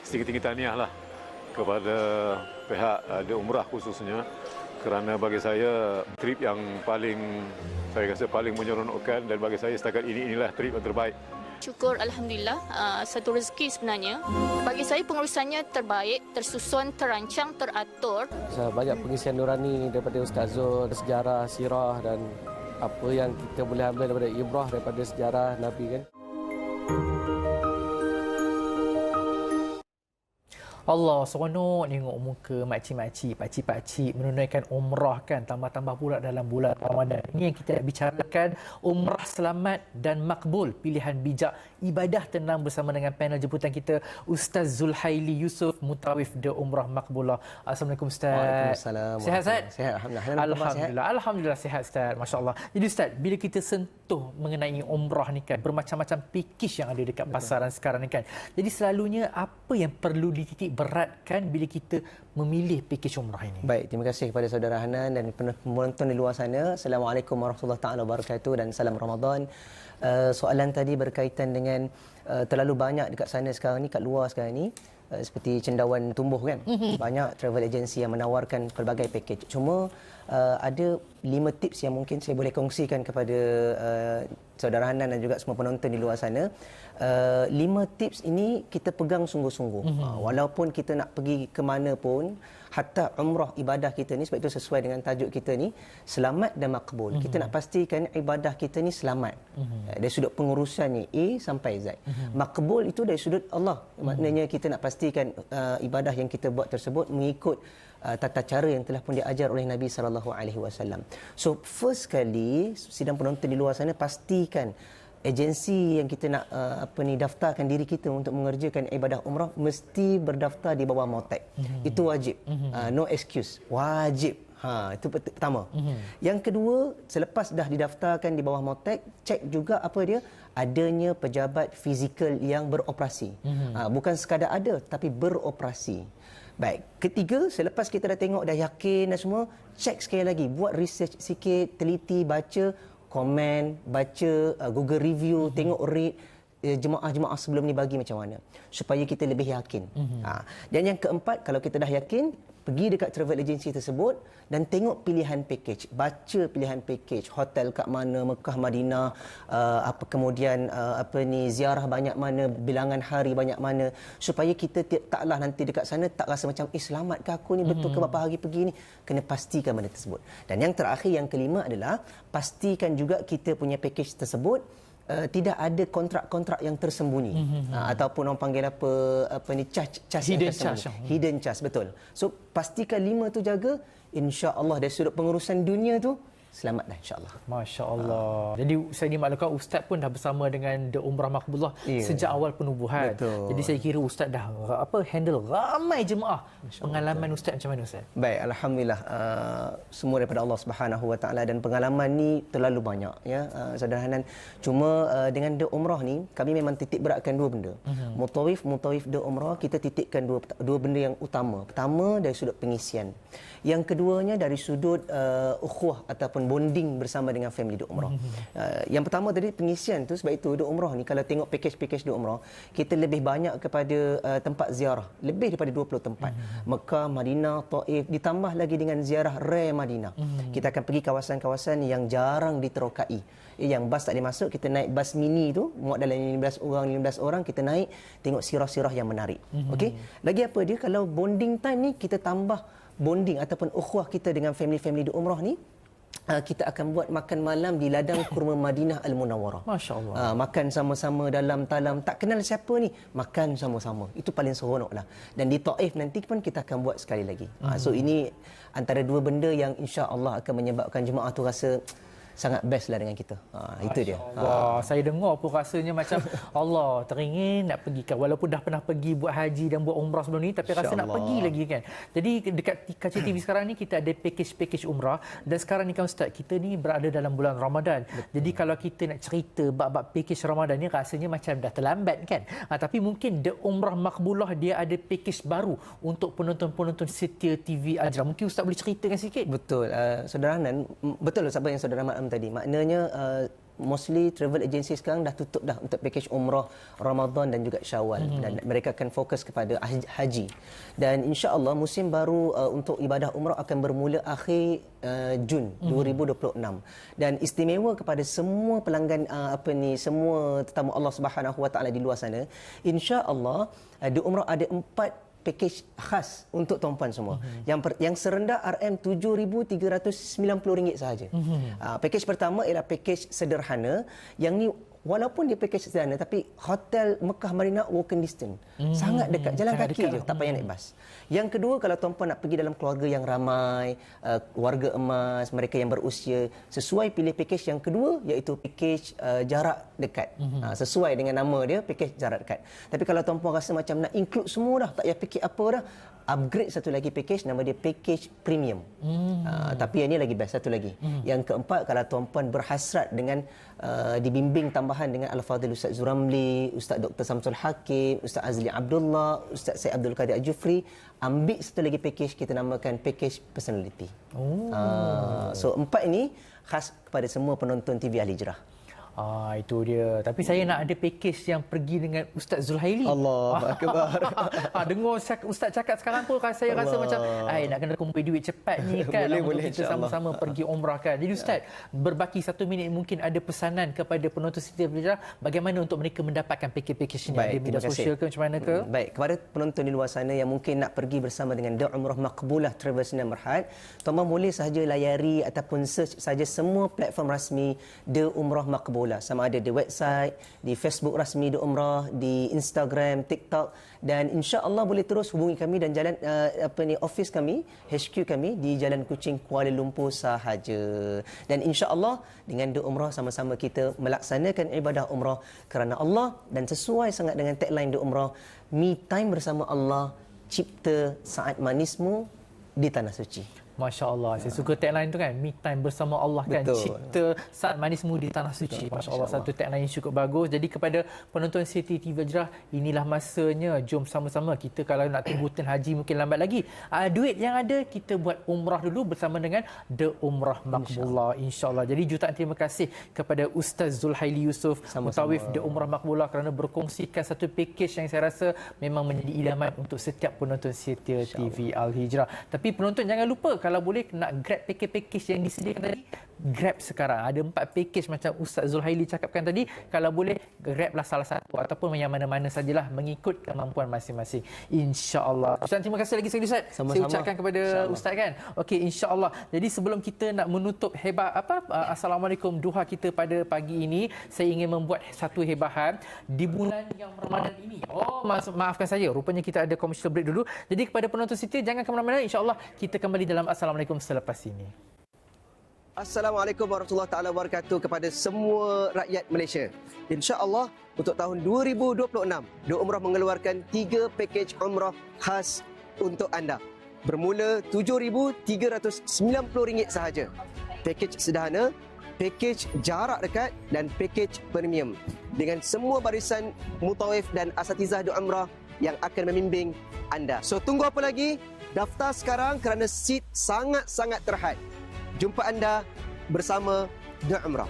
setinggi-tinggi tahniah lah kepada pihak The Umrah khususnya, kerana bagi saya trip yang saya rasa paling menyeronokkan, dan bagi saya setakat inilah trip yang terbaik. Syukur Alhamdulillah, satu rezeki sebenarnya. Bagi saya pengurusannya terbaik, tersusun, terancang, teratur. Banyak pengisian nurani daripada Ustaz Zul, sejarah, sirah dan apa yang kita boleh ambil daripada ibrah daripada sejarah Nabi kan. Allah seronok tengok muka makcik-makcik, pakcik-pakcik menunaikan umrah kan, tambah-tambah pula dalam bulan Ramadan. Ini yang kita nak bicarakan, umrah selamat dan makbul, pilihan bijak, ibadah tenang bersama dengan panel jemputan kita Ustaz Zulhaili Yusof, Mutawif The Umrah Makbulah. Assalamualaikum Ustaz. Waalaikumsalam. Sihat Ustaz? Sihat alhamdulillah. Alhamdulillah. Alhamdulillah sihat Ustaz. Masya-Allah. Jadi Ustaz, bila kita sentuh mengenai umrah ni kan, bermacam-macam pakej yang ada dekat pasaran sekarang ni kan. Jadi selalunya apa yang perlu dititik beratkan bila kita memilih pakej umrah ini? Baik, terima kasih kepada saudara Hanan dan penonton di luar sana. Assalamualaikum warahmatullahi taala wabarakatuh dan salam Ramadan. Soalan tadi berkaitan dengan terlalu banyak dekat sana sekarang ni, kat luar sekarang ni, seperti cendawan tumbuh kan. Banyak travel agency yang menawarkan pelbagai pakej. Cuma ada 5 tips yang mungkin saya boleh kongsikan kepada saudara Hanan dan juga semua penonton di luar sana. 5 tips ini kita pegang sungguh-sungguh. Walaupun kita nak pergi ke mana pun, hatta umrah ibadah kita ni, sebab itu sesuai dengan tajuk kita ni, selamat dan makbul. Kita nak pastikan ibadah kita ni selamat. Dari sudut pengurusan ni A sampai Z. Makbul itu dari sudut Allah. Maknanya kita nak pastikan ibadah yang kita buat tersebut mengikut tata cara yang telah pun diajar oleh Nabi SAW. So first kali, sidang penonton di luar sana, pastikan agensi yang kita nak daftarkan diri kita untuk mengerjakan ibadah umrah mesti berdaftar di bawah MOTEC. Itu wajib. No excuse. Wajib. Itu pertama. Yang kedua, selepas dah didaftarkan di bawah MOTEC, cek juga apa dia, adanya pejabat fizikal yang beroperasi. Bukan sekadar ada, tapi beroperasi. Baik, ketiga, selepas kita dah tengok, dah yakin dan semua, cek sekali lagi, buat research sikit, teliti, baca komen, baca Google review, tengok rate jemaah-jemaah sebelum ni bagi macam mana, supaya kita lebih yakin. Dan yang keempat, kalau kita dah yakin, pergi dekat travel agency tersebut dan tengok pilihan package, baca pilihan package, hotel kat mana, Mekah, Madinah, kemudian ziarah banyak mana, bilangan hari banyak mana, supaya kita taklah nanti dekat sana tak rasa macam selamat ke aku ni, betul ke berapa hari pergi ni. Kena pastikan benda tersebut. Dan yang terakhir, yang kelima adalah pastikan juga kita punya package tersebut tidak ada kontrak-kontrak yang tersembunyi, ataupun orang panggil hidden charge. Hidden charge, betul. So pastikan 5 tu jaga, insya-Allah dari sudut pengurusan dunia tu selamatlah insya-Allah. Masya-Allah. Jadi saya dimaklumkan Ustaz pun dah bersama dengan The Umrah Makbulah sejak awal penubuhan. Betul. Jadi saya kira Ustaz dah handle ramai jemaah. Pengalaman Ustaz macam mana Ustaz? Baik, alhamdulillah, semua daripada Allah Subhanahu Wa Taala, dan pengalaman ni terlalu banyak ya, saudara Hanan. Cuma dengan The Umrah ni kami memang titik beratkan 2 benda. Mutawif The Umrah kita titikkan dua benda yang utama. Pertama dari sudut pengisian. Yang keduanya dari sudut ukhuwah ataupun bonding bersama dengan family The Umrah. Yang pertama tadi pengisian tu, sebab itu The Umrah ni kalau tengok pakej-pakej The Umrah, kita lebih banyak kepada tempat ziarah, lebih daripada 20 tempat. Mekah, Madinah, Taif, ditambah lagi dengan ziarah rare Madinah. Kita akan pergi kawasan-kawasan yang jarang diterokai. Yang bas tak boleh masuk, kita naik bas mini tu, muat dalam 15 orang, kita naik tengok sirah-sirah yang menarik. Okey. Lagi apa dia, kalau bonding time ni kita tambah bonding ataupun ukhuwah kita dengan family-family The Umrah ni, kita akan buat makan malam di ladang kurma Madinah Al-Munawwarah. Masya-Allah. Makan sama-sama dalam talam, tak kenal siapa ni, makan sama-sama. Itu paling seronoklah. Dan di Taif nanti pun kita akan buat sekali lagi. So ini antara 2 benda yang insya-Allah akan menyebabkan jemaah tu rasa sangat best lah dengan kita. Itu dia. Saya dengar pun rasanya macam Allah teringin nak pergi kan. Walaupun dah pernah pergi buat haji dan buat umrah sebelum ni, tapi rasa nak pergi lagi kan. Jadi dekat Kaca TV sekarang ni kita ada pakej-pakej umrah, dan sekarang ni kan Ustaz, kita ni berada dalam bulan Ramadan. Betul. Jadi kalau kita nak cerita bab-bab pakej Ramadan ni rasanya macam dah terlambat kan. Tapi mungkin The Umrah Makbulah dia ada pakej baru untuk penonton-penonton setia TV Ajra. Mungkin Ustaz boleh ceritakan sikit? Betul. Saudara Hanan, betul apa yang saudara maklum tadi. Maknanya mostly travel agency sekarang dah tutup dah untuk package umrah Ramadan dan juga Syawal, dan mereka akan fokus kepada haji. Dan insya-Allah musim baru untuk ibadah umrah akan bermula akhir Jun 2026. Dan istimewa kepada semua pelanggan semua tetamu Allah Subhanahu Wa Taala di luar sana, insya-Allah di umrah ada 4 pakej khas untuk tuan-puan semua. Yang serendah RM7,390 sahaja. Pakej pertama ialah pakej sederhana, yang ni walaupun dia pakej sederhana tapi hotel Mekah Marina walking distance. Sangat dekat, jalan sangat kaki dekat. je, tak payah naik bas. Yang kedua, kalau tuan-puan nak pergi dalam keluarga yang ramai, warga emas, mereka yang berusia, sesuai pilih pakej yang kedua, iaitu pakej jarak dekat. Sesuai dengan nama dia, pakej jarak dekat. Tapi kalau tuan-puan rasa macam nak include semua dah, tak payah fikir apa dah, upgrade satu lagi pakej, nama dia pakej premium. Tapi yang ni lagi best, satu lagi. Yang keempat, kalau tuan-puan berhasrat dengan dibimbing tambahan dengan Al-Fadhil Ustaz Zuramli, Ustaz Dr. Samsul Hakim, Ustaz Azli Abdullah, Ustaz Syed Abdul Qadir Al-Jufri, ambil satu lagi pakej, kita namakan pakej personality. So 4 ini khas kepada semua penonton TV Al Hijrah. Itu dia. Tapi saya nak ada pakej yang pergi dengan Ustaz Zulhaili. Allahu Akbar. Dengar Ustaz cakap sekarang pun saya rasa macam nak kena kumpul duit cepat ni kan. Boleh, kita sama-sama pergi umrah kan. Jadi Ustaz, berbaki 1 minit mungkin ada pesanan kepada penonton Siti Nurhaliza bagaimana untuk mereka mendapatkan pakej-pakej ni. Ada media sosial ke macam mana ke? Baik, kepada penonton di luar sana yang mungkin nak pergi bersama dengan The Umrah Maqbulah Travel Sinar Berhad, tuan-tuan boleh sahaja layari ataupun search saja semua platform rasmi The Umrah Maqbulah. Sama ada di website, di Facebook rasmi The Umrah, di Instagram, TikTok, dan insya-Allah boleh terus hubungi kami dan jalan office kami, HQ kami di Jalan Kuching, Kuala Lumpur sahaja. Dan insya-Allah dengan The Umrah sama-sama kita melaksanakan ibadah umrah kerana Allah, dan sesuai sangat dengan tagline The Umrah, me time bersama Allah, cipta saat manismu di tanah suci. Masya Allah, saya suka tagline tu kan, me time bersama Allah kan, Betul. cipta saat manismu di tanah suci. Masya Allah, satu tagline yang cukup bagus. Jadi kepada penonton Siti TV Hijrah, inilah masanya, jom sama-sama kita, kalau nak tunggu turn haji mungkin lambat lagi, duit yang ada kita buat umrah dulu bersama dengan The Umrah Maqbulah, insya-Allah. Jadi jutaan terima kasih kepada Ustaz Zulhaili Yusof, Mutawif The Umrah Maqbulah, kerana berkongsikan satu pakej yang saya rasa memang menjadi idaman untuk setiap penonton Setia TV Al Hijrah. Tapi penonton jangan lupa, kalau boleh nak grab pakej-pakej yang disediakan tadi, grab sekarang. Ada 4 pakej macam Ustaz Zulhaili cakapkan tadi. Kalau boleh, grablah salah satu ataupun yang mana-mana sajalah mengikut kemampuan masing-masing, insya-Allah. Ustaz, terima kasih lagi sekali Ustaz. Sama-sama. Saya ucapkan kepada Ustaz kan. Okey, insya-Allah. Jadi sebelum kita nak menutup Assalamualaikum duha kita pada pagi ini, saya ingin membuat satu hebahan di bulan yang Ramadan ini. Maafkan saya, rupanya kita ada commercial break dulu. Jadi kepada penonton Setia, jangan ke mana-mana, insya-Allah kita kembali dalam Assalamualaikum selepas ini. Assalamualaikum warahmatullahi taala wabarakatuh kepada semua rakyat Malaysia. Insya-Allah untuk tahun 2026, The Umrah mengeluarkan 3 pakej umrah khas untuk anda. Bermula RM7,390 sahaja. Pakej sederhana, pakej jarak dekat dan pakej premium. Dengan semua barisan mutawif dan asatizah The Umrah yang akan membimbing anda. So tunggu apa lagi? Daftar sekarang kerana seat sangat-sangat terhad. Jumpa anda bersama The Umrah.